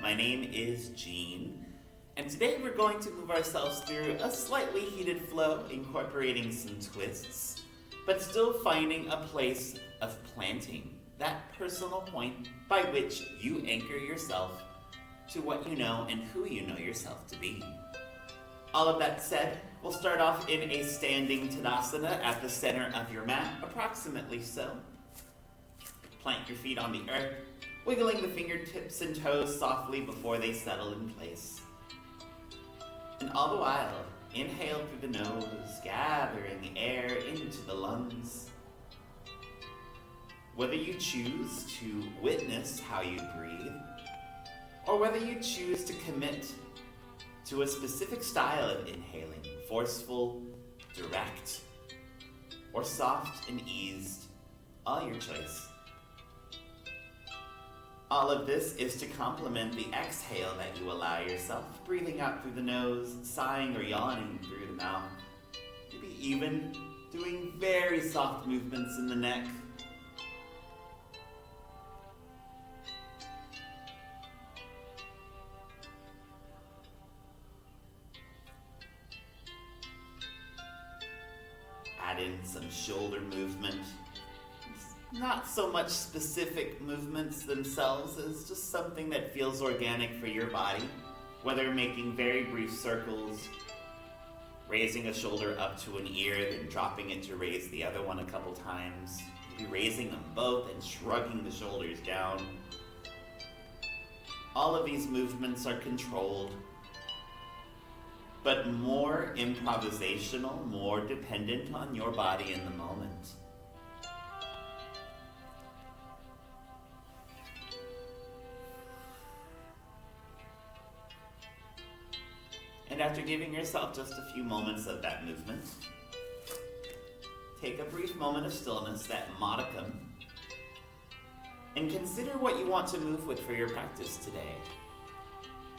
My name is Gene, and today we're going to move ourselves through a slightly heated flow, incorporating some twists, but still finding a place of planting, that personal point by which you anchor yourself to what you know and who you know yourself to be. All of that said, we'll start off in a standing Tadasana at the center of your mat, approximately so. Plant your feet on the earth, wiggling the fingertips and toes softly before they settle in place. And all the while, inhale through the nose, gathering air into the lungs. Whether you choose to witness how you breathe, or whether you choose to commit to a specific style of inhaling, forceful, direct, or soft and eased, all your choice. All of this is to complement the exhale that you allow yourself, breathing out through the nose, sighing or yawning through the mouth. Maybe even doing very soft movements in the neck. Add in some shoulder movement. Not so much specific movements themselves as just something that feels organic for your body, whether making very brief circles, raising a shoulder up to an ear, then dropping it to raise the other one a couple times, maybe raising them both and shrugging the shoulders down. All of these movements are controlled, but more improvisational, more dependent on your body in the moment. And after giving yourself just a few moments of that movement, take a brief moment of stillness, that modicum, and consider what you want to move with for your practice today.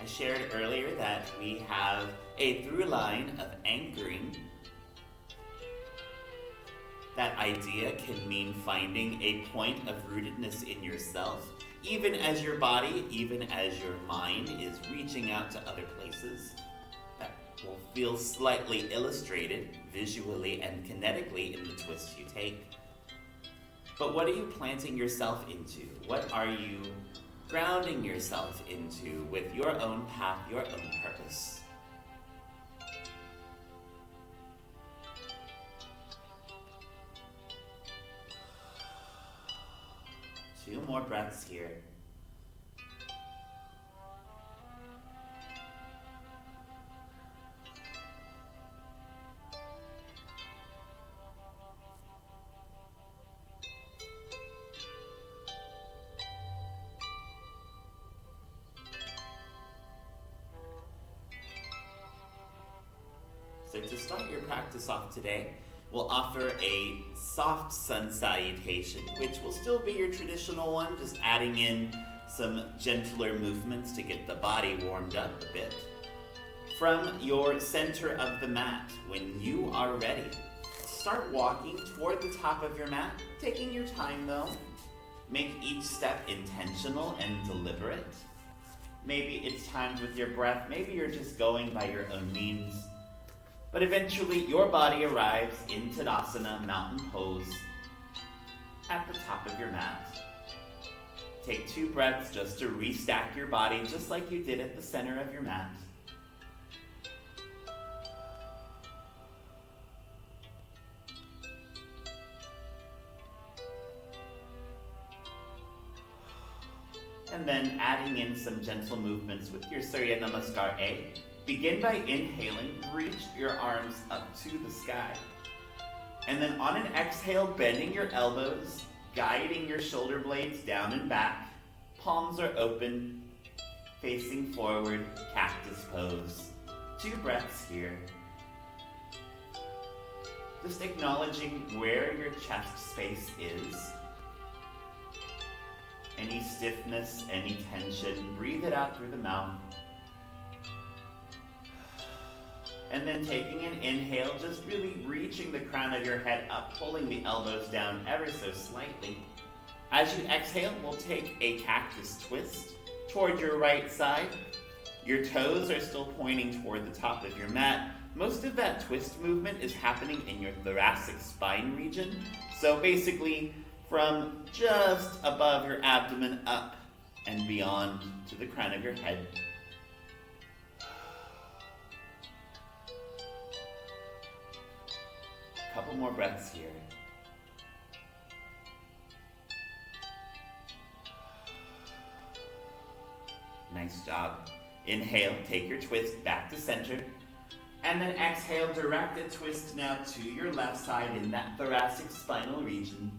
I shared earlier that we have a through line of anchoring. That idea can mean finding a point of rootedness in yourself, even as your body, even as your mind is reaching out to other places. That will feel slightly illustrated visually and kinetically in the twists you take. But what are you planting yourself into? What are you grounding yourself into with your own path, your own purpose? Two more breaths here. So to start your practice off today, we'll offer a soft sun salutation, which will still be your traditional one, just adding in some gentler movements to get the body warmed up a bit. From your center of the mat, when you are ready, start walking toward the top of your mat, taking your time though. Make each step intentional and deliberate. Maybe it's timed with your breath, maybe you're just going by your own means. But eventually, your body arrives in Tadasana, mountain pose, at the top of your mat. Take 2 breaths just to restack your body, just like you did at the center of your mat. And then adding in some gentle movements with your Surya Namaskar A. Begin by inhaling, reach your arms up to the sky. And then on an exhale, bending your elbows, guiding your shoulder blades down and back. Palms are open, facing forward, cactus pose. 2 breaths here. Just acknowledging where your chest space is. Any stiffness, any tension, breathe it out through the mouth. And then taking an inhale, just really reaching the crown of your head up, pulling the elbows down ever so slightly. As you exhale, we'll take a cactus twist. toward your right side. Your toes are still pointing toward the top of your mat. Most of that twist movement is happening in your thoracic spine region. So basically, from just above your abdomen up and beyond to the crown of your head. A couple more breaths here. Nice job. Inhale, take your twist back to center. And then exhale, direct the twist now to your left side in that thoracic spinal region.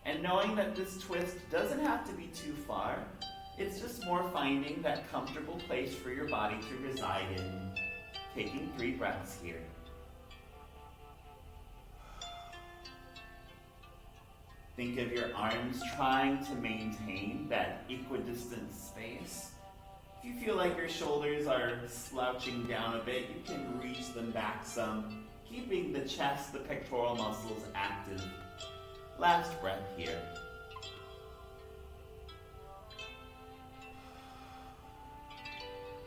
And knowing that this twist doesn't have to be too far, it's just more finding that comfortable place for your body to reside in. Taking 3 breaths here. Think of your arms trying to maintain that equidistant space. If you feel like your shoulders are slouching down a bit, you can reach them back some, keeping the chest, the pectoral muscles active. Last breath here.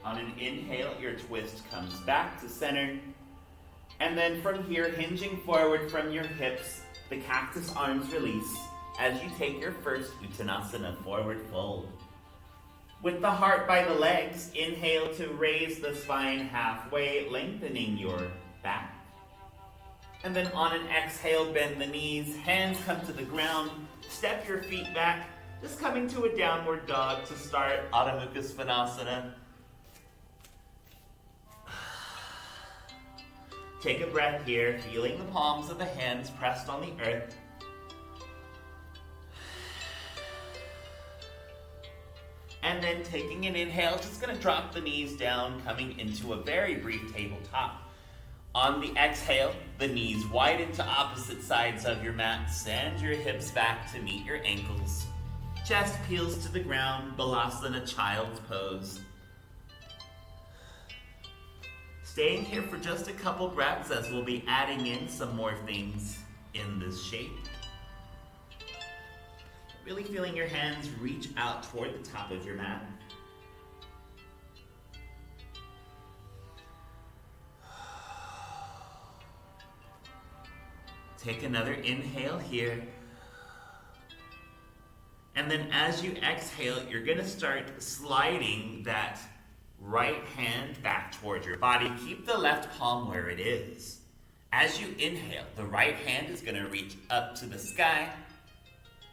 On an inhale, your twist comes back to center. And then from here, hinging forward from your hips, the cactus arms release as you take your first Uttanasana, forward fold. With the heart by the legs, inhale to raise the spine halfway, lengthening your back. And then on an exhale, bend the knees, hands come to the ground, step your feet back, just coming to a downward dog to start Adho Mukha Svanasana. Take a breath here, feeling the palms of the hands pressed on the earth. And then taking an inhale, just gonna drop the knees down, coming into a very brief tabletop. On the exhale, the knees widen to opposite sides of your mat. Send your hips back to meet your ankles. Chest peels to the ground, Balasana, child's pose. Staying here for just a couple breaths as we'll be adding in some more things in this shape. Really feeling your hands reach out toward the top of your mat. Take another inhale here. And then as you exhale, you're gonna start sliding that right hand back towards your body. Keep the left palm where it is. As you inhale, the right hand is gonna reach up to the sky.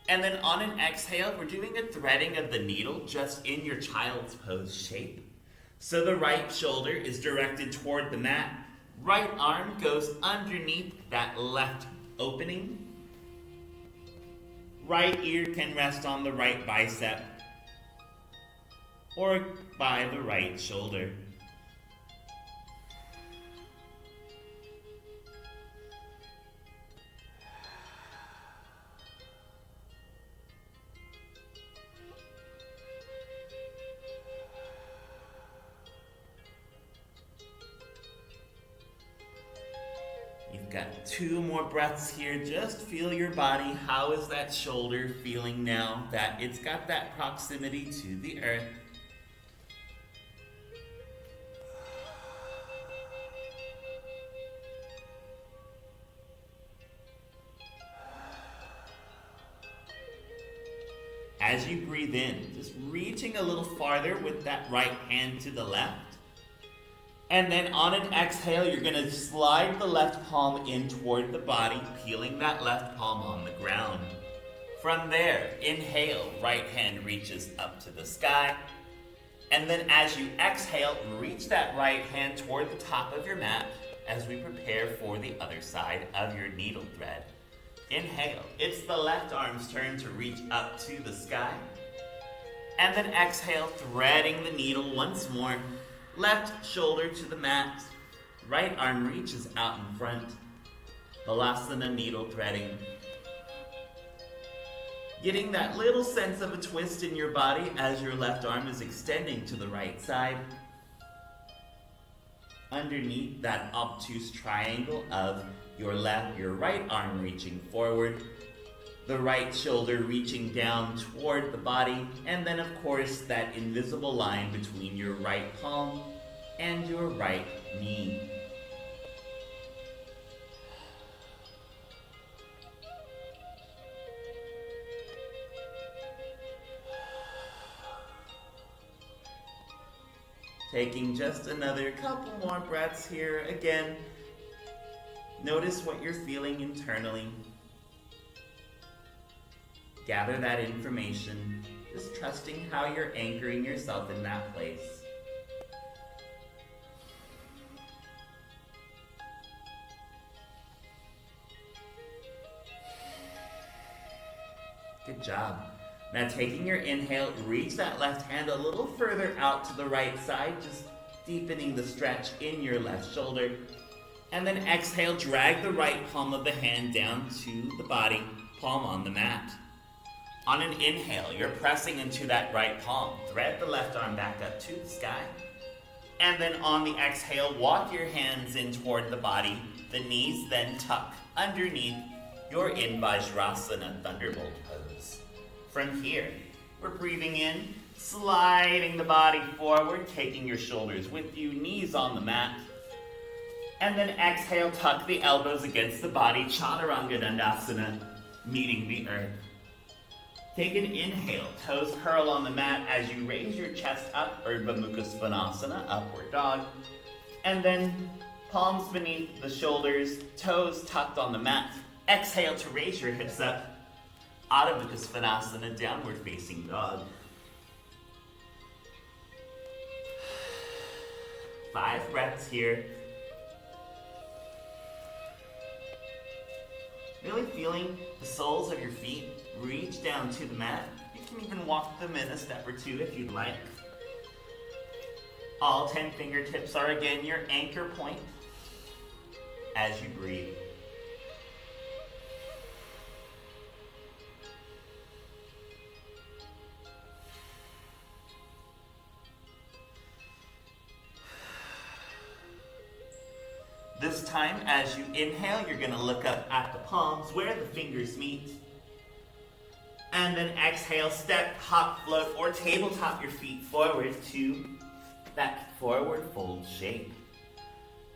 And then on an exhale, we're doing a threading of the needle just in your child's pose shape. So the right shoulder is directed toward the mat. Right arm goes underneath that left opening. Right ear can rest on the right bicep or by the right shoulder. Got 2 more breaths here. Just feel your body. How is that shoulder feeling now that it's got that proximity to the earth? As you breathe in, just reaching a little farther with that right hand to the left. And then on an exhale, you're gonna slide the left palm in toward the body, peeling that left palm on the ground. From there, inhale, right hand reaches up to the sky. And then as you exhale, reach that right hand toward the top of your mat as we prepare for the other side of your needle thread. Inhale, it's the left arm's turn to reach up to the sky. And then exhale, threading the needle once more. Left shoulder to the mat, right arm reaches out in front. Balasana, needle threading. Getting that little sense of a twist in your body as your left arm is extending to the right side. Underneath that obtuse triangle of your right arm reaching forward. The right shoulder reaching down toward the body, and then of course that invisible line between your right palm and your right knee. Taking just another couple more breaths here. Again, notice what you're feeling internally. Gather that information, just trusting how you're anchoring yourself in that place. Good job. Now taking your inhale, reach that left hand a little further out to the right side, just deepening the stretch in your left shoulder. And then exhale, drag the right palm of the hand down to the body, palm on the mat. On an inhale, you're pressing into that right palm. Thread the left arm back up to the sky. And then on the exhale, walk your hands in toward the body. The knees then tuck underneath your in Vajrasana Thunderbolt pose. From here, we're breathing in, sliding the body forward, taking your shoulders with you, knees on the mat. And then exhale, tuck the elbows against the body, Chaturanga Dandasana, meeting the earth. Take an inhale, toes curl on the mat as you raise your chest up, Urdhva Mukha Svanasana, upward dog. And then palms beneath the shoulders, toes tucked on the mat. Exhale to raise your hips up, Adho Mukha Svanasana, downward facing dog. 5 breaths here. Really feeling the soles of your feet reach down to the mat. You can even walk them in a step or two if you'd like. All 10 fingertips are again your anchor point as you breathe. This time, as you inhale, you're going to look up at the palms where the fingers meet. And then exhale, step, hop, float, or tabletop your feet forward to that forward fold shape.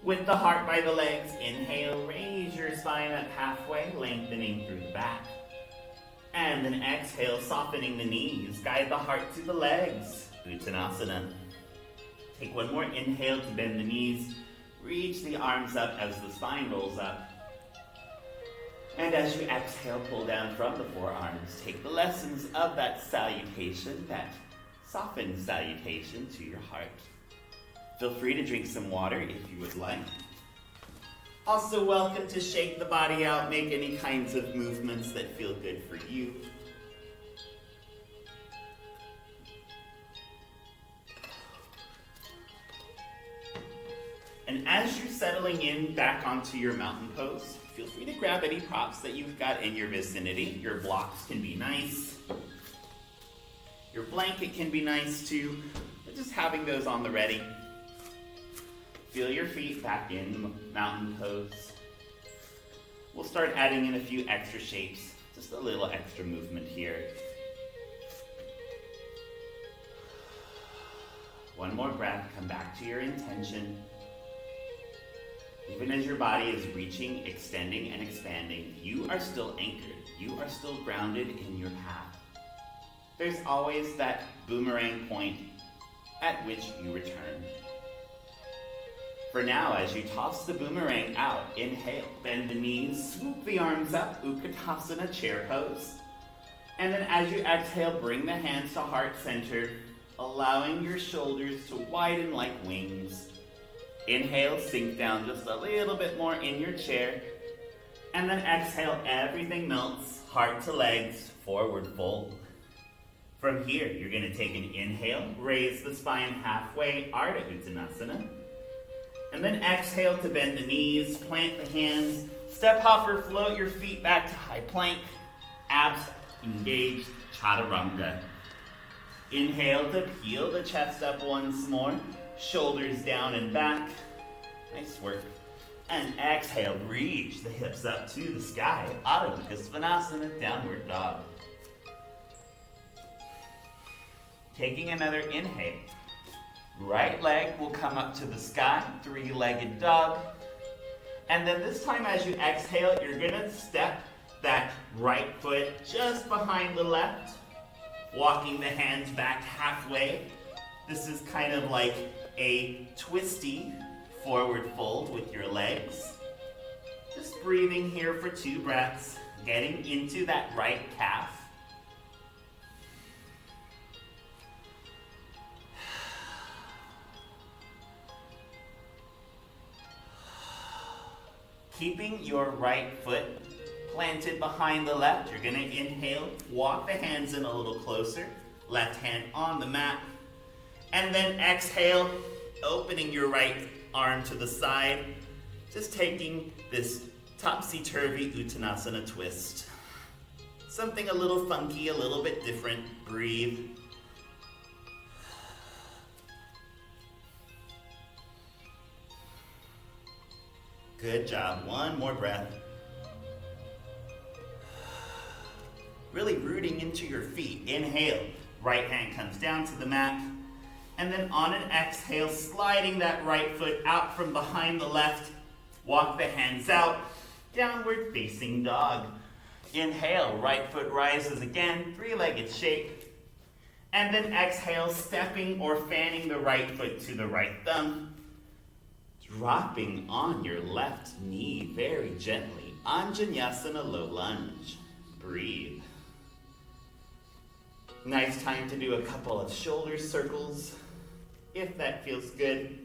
With the heart by the legs, inhale, raise your spine up halfway, lengthening through the back. And then exhale, softening the knees, guide the heart to the legs, Uttanasana. Take one more inhale to bend the knees. Reach the arms up as the spine rolls up. And as you exhale, pull down from the forearms. Take the lessons of that salutation, that softened salutation to your heart. Feel free to drink some water if you would like. Also welcome to shake the body out, make any kinds of movements that feel good for you. And as you're settling in back onto your mountain pose, feel free to grab any props that you've got in your vicinity. Your blocks can be nice. Your blanket can be nice too, but just having those on the ready. Feel your feet back in mountain pose. We'll start adding in a few extra shapes, just a little extra movement here. One more breath, come back to your intention. Even as your body is reaching, extending, and expanding, you are still anchored. You are still grounded in your path. There's always that boomerang point at which you return. For now, as you toss the boomerang out, inhale, bend the knees, swoop the arms up, Utkatasana, chair pose. And then as you exhale, bring the hands to heart center, allowing your shoulders to widen like wings. Inhale, sink down just a little bit more in your chair. And then exhale, everything melts, heart to legs, forward fold. From here, you're going to take an inhale, raise the spine halfway, Ardha Uttanasana. And then exhale to bend the knees, plant the hands, step, hop, or float your feet back to high plank, abs engaged, Chaturanga. Inhale to peel the chest up once more. Shoulders down and back. Nice work. And exhale, reach the hips up to the sky. Adho Mukha Svanasana, downward dog. Taking another inhale. Right leg will come up to the sky, three-legged dog. And then this time as you exhale, you're gonna step that right foot just behind the left, walking the hands back halfway. This is kind of like a twisty forward fold with your legs. Just breathing here for 2 breaths, getting into that right calf. Keeping your right foot planted behind the left, you're gonna inhale, walk the hands in a little closer, left hand on the mat, and then exhale, opening your right arm to the side, just taking this topsy-turvy Uttanasana twist. Something a little funky, a little bit different. Breathe. Good job. One more breath. Really rooting into your feet. Inhale. Right hand comes down to the mat. And then on an exhale, sliding that right foot out from behind the left. Walk the hands out. Downward facing dog. Inhale. Right foot rises again. Three-legged shape. And then exhale, stepping or fanning the right foot to the right thumb. Dropping on your left knee very gently. Anjaneyasana, low lunge. Breathe. Nice time to do a couple of shoulder circles, if that feels good.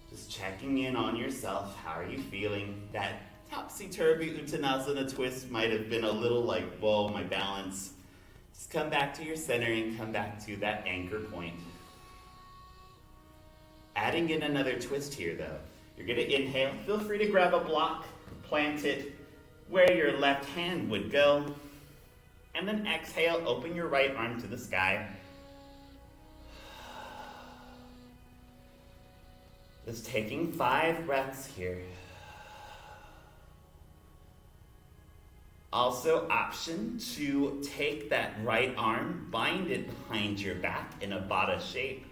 Just checking in on yourself. How are you feeling? That topsy-turvy Uttanasana twist might have been a little like, whoa, my balance. Just come back to your centering, come back to that anchor point. Adding in another twist here though. You're gonna inhale, feel free to grab a block, plant it where your left hand would go. And then exhale, open your right arm to the sky. Just taking 5 breaths here. Also, option to take that right arm, bind it behind your back in a Baddha shape.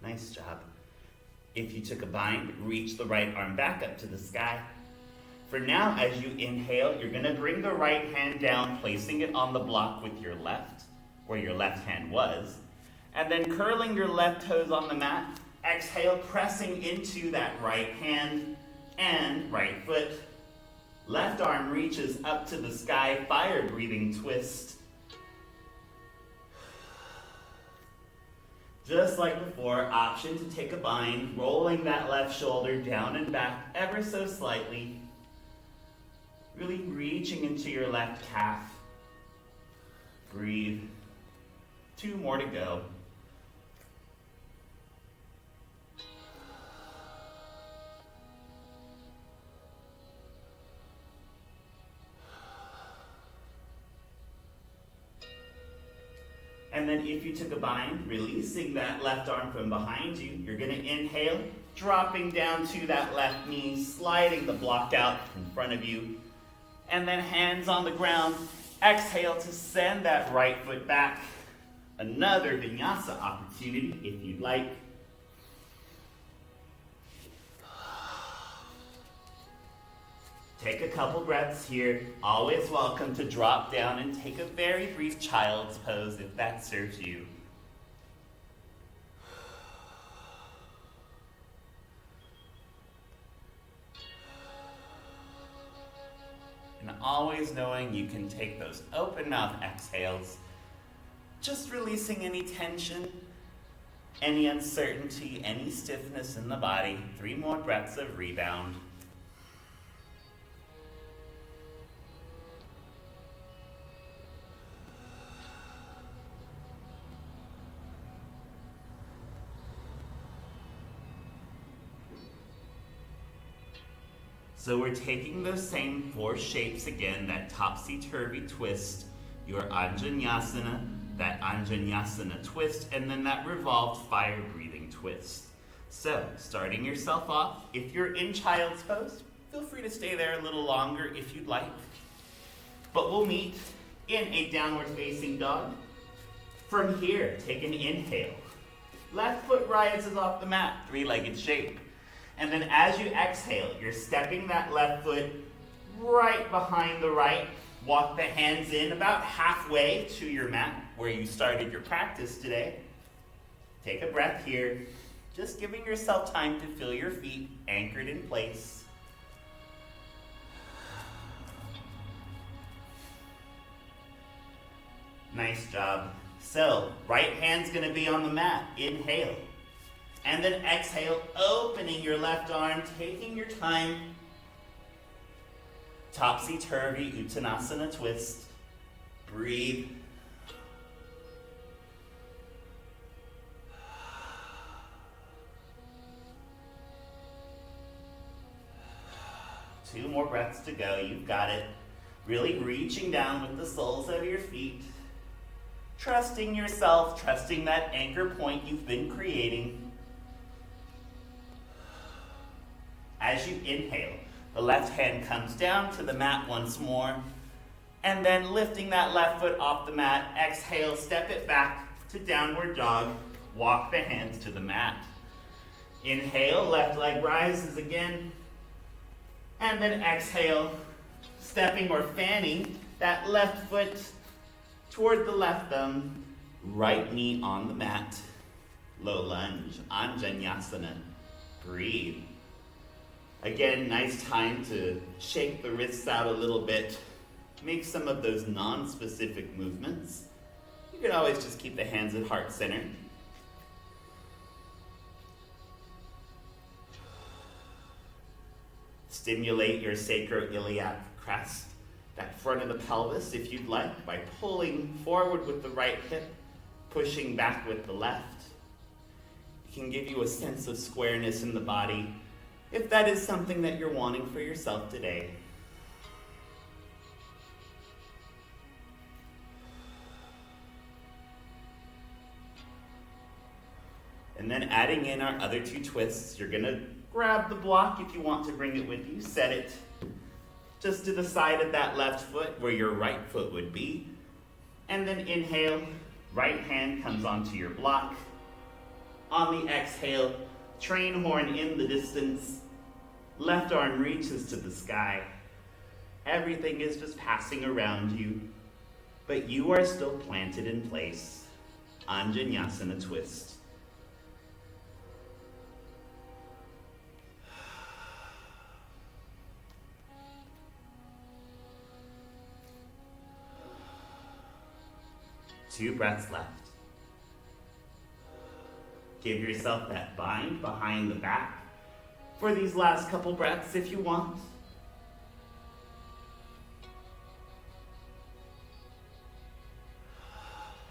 Nice job. If you took a bind, reach the right arm back up to the sky. For now, as you inhale, you're gonna bring the right hand down, placing it on the block with your left, where your left hand was, and then curling your left toes on the mat. Exhale, pressing into that right hand and right foot. Left arm reaches up to the sky, fire breathing twist. Just like before, option to take a bind, rolling that left shoulder down and back ever so slightly. Really reaching into your left calf. Breathe. 2 more to go. And then if you took a bind, releasing that left arm from behind you, you're gonna inhale, dropping down to that left knee, sliding the block out in front of you, and then hands on the ground. Exhale to send that right foot back. Another vinyasa opportunity if you'd like. Take a couple breaths here. Always welcome to drop down and take a very brief child's pose if that serves you. And always knowing you can take those open mouth exhales, just releasing any tension, any uncertainty, any stiffness in the body. 3 more breaths of rebound. So we're taking those same 4 shapes again, that topsy-turvy twist, your Anjaneyasana, that Anjaneyasana twist, and then that revolved fire-breathing twist. So, starting yourself off, if you're in child's pose, feel free to stay there a little longer if you'd like. But we'll meet in a downward facing dog. From here, take an inhale. Left foot rises off the mat, 3-legged shape. And then as you exhale, you're stepping that left foot right behind the right. Walk the hands in about halfway to your mat where you started your practice today. Take a breath here, just giving yourself time to feel your feet anchored in place. Nice job. So, right hand's gonna be on the mat. Inhale. And then exhale, opening your left arm, taking your time. Topsy-turvy Uttanasana twist. Breathe. Two more breaths to go. You've got it. Really reaching down with the soles of your feet. Trusting yourself, trusting that anchor point you've been creating. As you inhale, the left hand comes down to the mat once more, and then lifting that left foot off the mat, exhale, step it back to downward dog, walk the hands to the mat. Inhale, left leg rises again, and then exhale, stepping or fanning that left foot toward the left thumb, right knee on the mat, low lunge, Anjaneyasana. Breathe. Again, nice time to shake the wrists out a little bit. Make some of those non-specific movements. You can always just keep the hands at heart center. Stimulate your sacroiliac crest, that front of the pelvis if you'd like, by pulling forward with the right hip, pushing back with the left. It can give you a sense of squareness in the body, if that is something that you're wanting for yourself today. And then adding in our other 2 twists, you're gonna grab the block if you want to bring it with you, set it just to the side of that left foot where your right foot would be. And then inhale, right hand comes onto your block. On the exhale, train horn in the distance, left arm reaches to the sky. Everything is just passing around you, but you are still planted in place. Anjaneyasana twist. Two breaths left. Give yourself that bind behind the back for these last couple breaths if you want.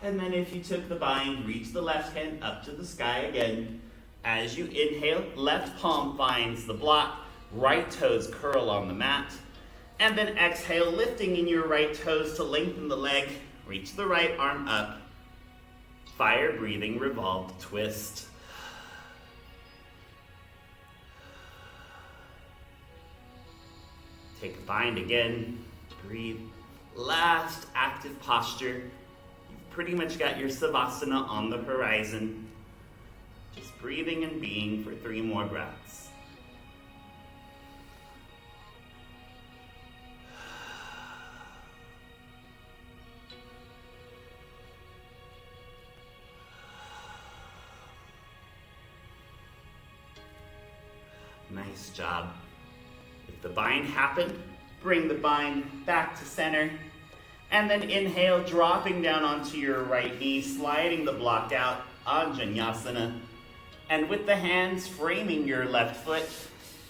And then if you took the bind, reach the left hand up to the sky again. As you inhale, left palm finds the block, right toes curl on the mat. And then exhale, lifting in your right toes to lengthen the leg. Reach the right arm up. Fire breathing, revolved twist. Take a bind again. Breathe. Last active posture. You've pretty much got your Savasana on the horizon. Just breathing and being for 3 more breaths. Nice job. If the bind happened, bring the bind back to center. And then inhale, dropping down onto your right knee, sliding the block out, Anjaneyasana. And with the hands framing your left foot,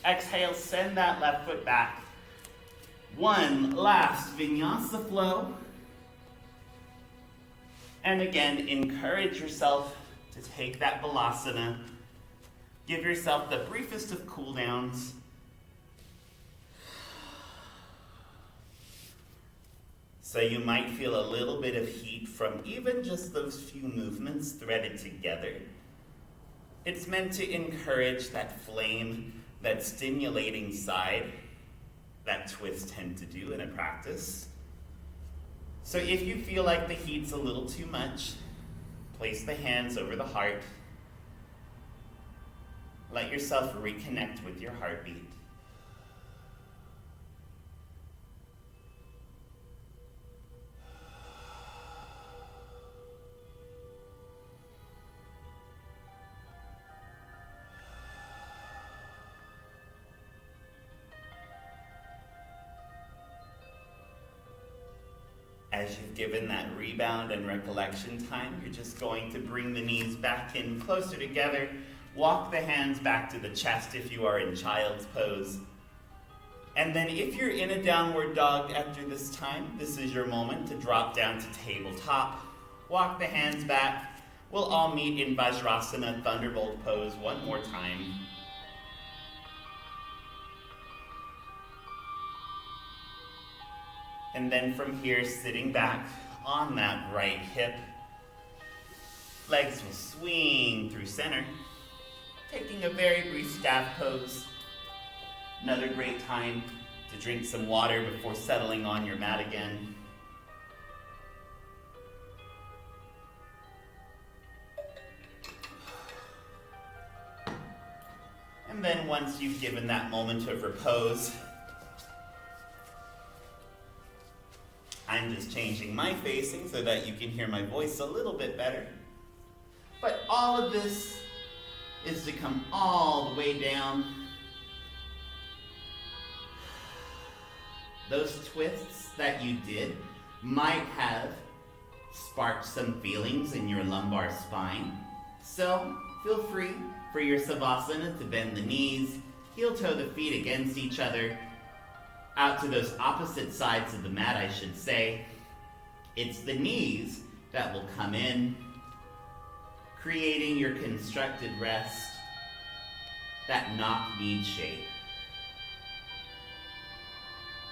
exhale, send that left foot back. One last vinyasa flow. And again, encourage yourself to take that balasana. Give yourself the briefest of cool downs. So you might feel a little bit of heat from even just those few movements threaded together. It's meant to encourage that flame, that stimulating side that twists tend to do in a practice. So if you feel like the heat's a little too much, place the hands over the heart. Let yourself reconnect with your heartbeat. As you've given that rebound and recollection time, you're just going to bring the knees back in closer together. Walk the hands back to the chest if you are in child's pose. And then if you're in a downward dog after this time, this is your moment to drop down to tabletop. Walk the hands back. We'll all meet in Vajrasana Thunderbolt pose one more time. And then from here, sitting back on that right hip, legs will swing through center, taking a very brief staff pose. Another great time to drink some water before settling on your mat again. And then once you've given that moment of repose, I'm just changing my facing so that you can hear my voice a little bit better. But all of this is to come all the way down. Those twists that you did might have sparked some feelings in your lumbar spine. So feel free for your Savasana to bend the knees, heel toe the feet against each other, out to those opposite sides of the mat, I should say. It's the knees that will come in, creating your constructed rest, that knock-kneed shape.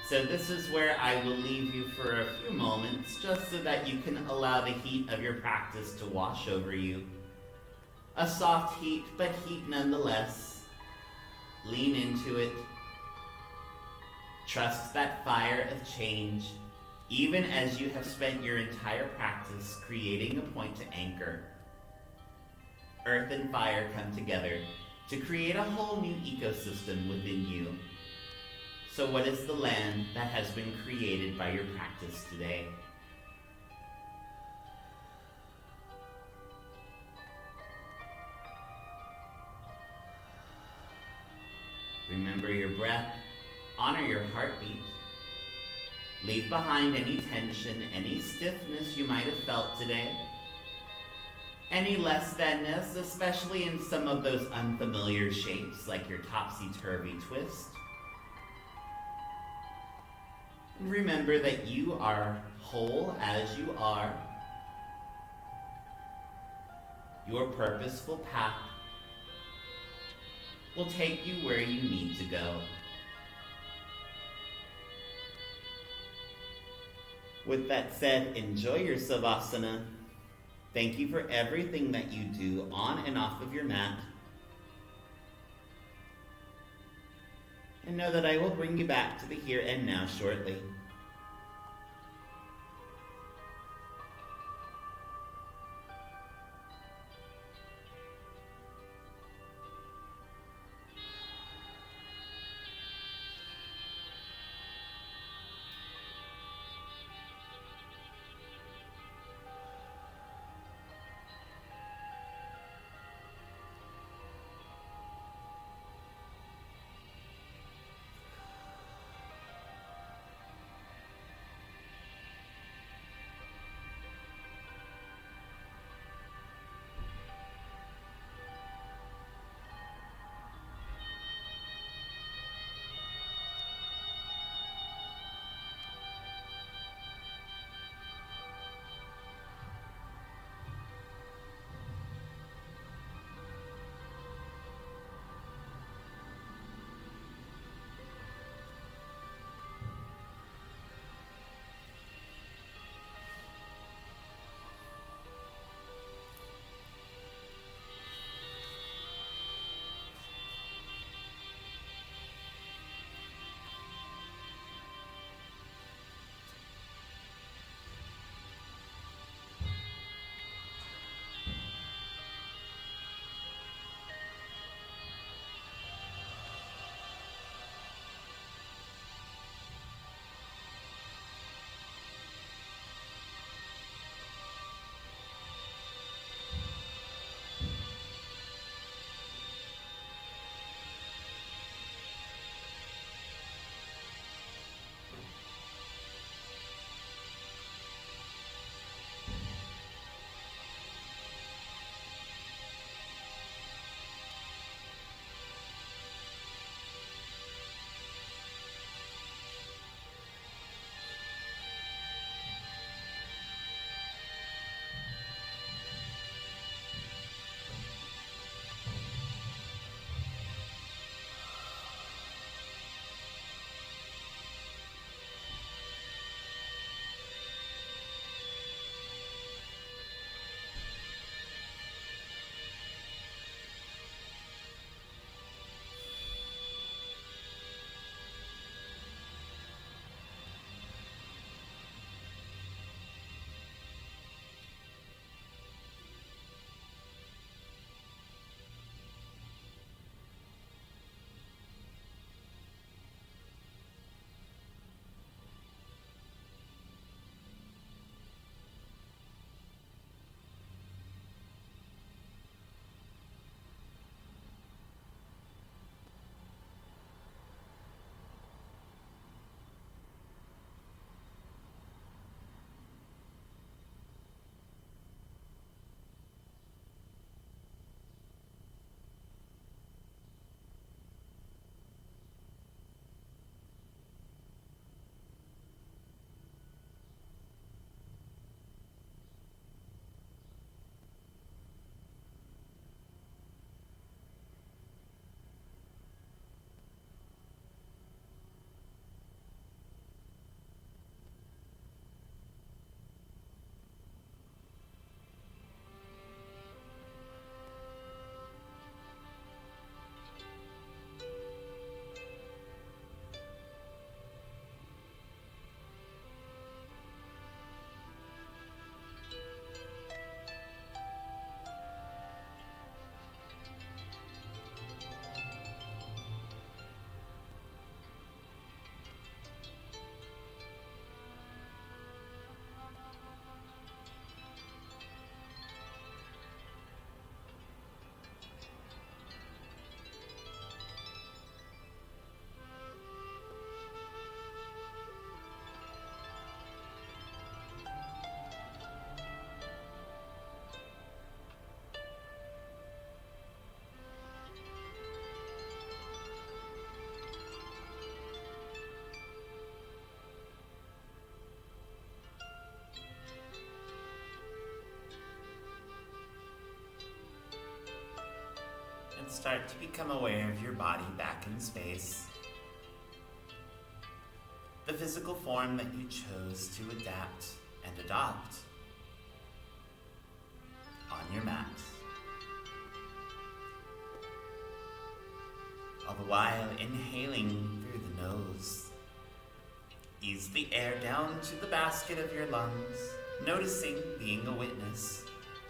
So this is where I will leave you for a few moments, just so that you can allow the heat of your practice to wash over you. A soft heat, but heat nonetheless. Lean into it. Trust that fire of change, even as you have spent your entire practice creating a point to anchor. Earth and fire come together to create a whole new ecosystem within you. So what is the land that has been created by your practice today? Remember your breath. Honor your heartbeat. Leave behind any tension, any stiffness you might have felt today. Any less thanness, especially in some of those unfamiliar shapes like your topsy-turvy twist. And remember that you are whole as you are. Your purposeful path will take you where you need to go. With that said, enjoy your Savasana. Thank you for everything that you do on and off of your mat. And know that I will bring you back to the here and now shortly. start to become aware of your body back in space. The physical form that you chose to adapt and adopt on your mat. All the while inhaling through the nose. Ease the air down to the basket of your lungs, noticing, being a witness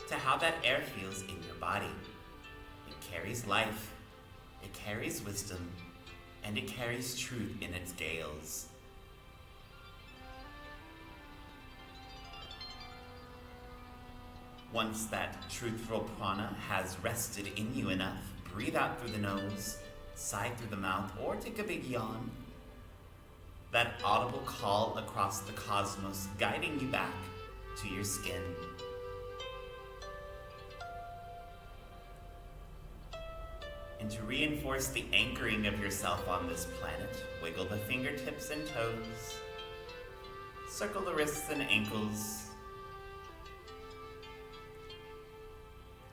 to how that air feels in your body. It carries life, it carries wisdom, and it carries truth in its gales. Once that truthful prana has rested in you enough, breathe out through the nose, sigh through the mouth, or take a big yawn. That audible call across the cosmos guiding you back to your skin. And to reinforce the anchoring of yourself on this planet, wiggle the fingertips and toes, circle the wrists and ankles,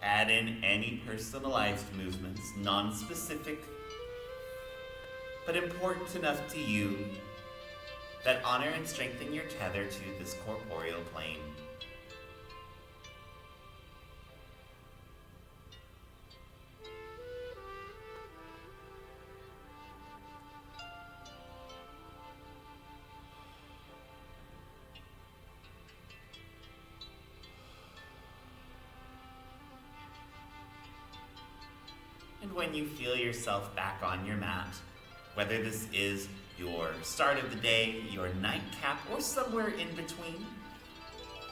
add in any personalized movements, non-specific, but important enough to you, that honor and strengthen your tether to this corporeal plane. And when you feel yourself back on your mat, whether this is your start of the day, your nightcap, or somewhere in between,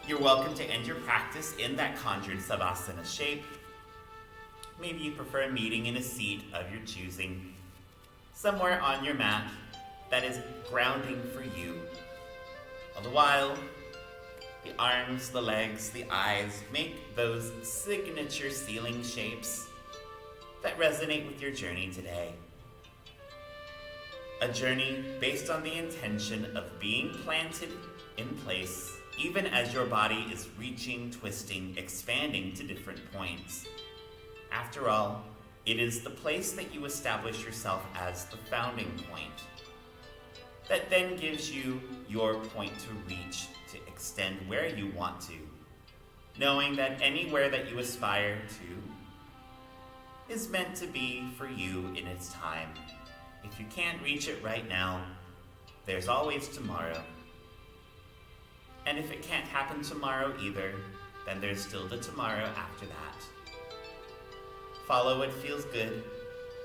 you're welcome to end your practice in that conjured savasana shape. Maybe you prefer meeting in a seat of your choosing, somewhere on your mat that is grounding for you. All the while, the arms, the legs, the eyes make those signature ceiling shapes that resonate with your journey today. A journey based on the intention of being planted in place, even as your body is reaching, twisting, expanding to different points. After all, it is the place that you establish yourself as the founding point that then gives you your point to reach, to extend where you want to, knowing that anywhere that you aspire to is meant to be for you in its time. If you can't reach it right now, there's always tomorrow. And if it can't happen tomorrow either, then there's still the tomorrow after that. Follow what feels good,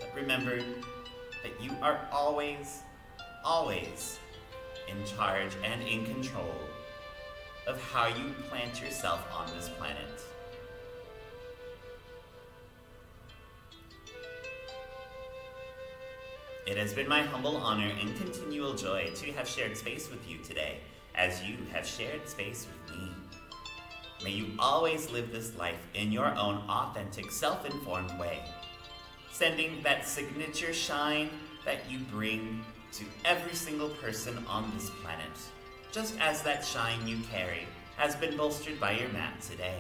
but remember that you are always, always in charge and in control of how you plant yourself on this planet. It has been my humble honor and continual joy to have shared space with you today, as you have shared space with me. May you always live this life in your own authentic, self-informed way, sending that signature shine that you bring to every single person on this planet, just as that shine you carry has been bolstered by your mat today.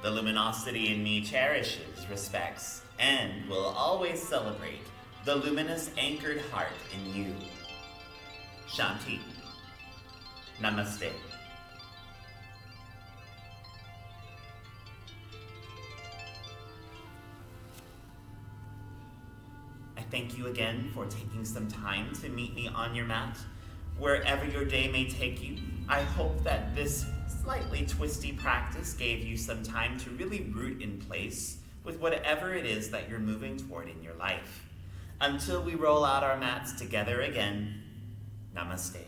The luminosity in me cherishes, respects, and will always celebrate the luminous anchored heart in you. Shanti. Namaste. I thank you again for taking some time to meet me on your mat. Wherever your day may take you, I hope that this slightly twisty practice gave you some time to really root in place with whatever it is that you're moving toward in your life. Until we roll out our mats together again, namaste.